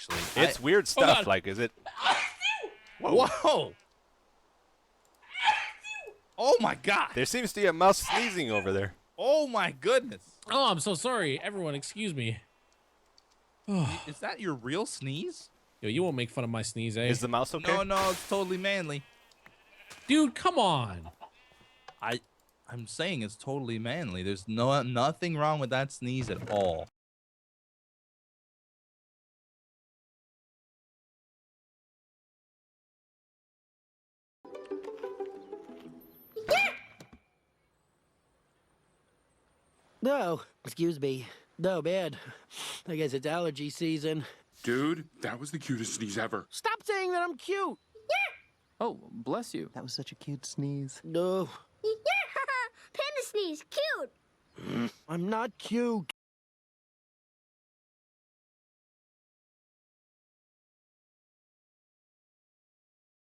actually. It's weird stuff. Like, is it? Whoa! Oh my God! There seems to be a mouse sneezing over there. Oh my goodness! Oh, I'm so sorry. Everyone, excuse me. Is that your real sneeze? Yo, you won't make fun of my sneeze, eh? Is the mouse okay? No, it's totally manly. Dude, come on. I'm saying it's totally manly. There's nothing wrong with that sneeze at all. No, excuse me. No, man. I guess it's allergy season. Dude, that was the cutest sneeze ever. Stop saying that I'm cute. Oh, bless you. That was such a cute sneeze. No, Panda sneeze, cute. I'm not cute.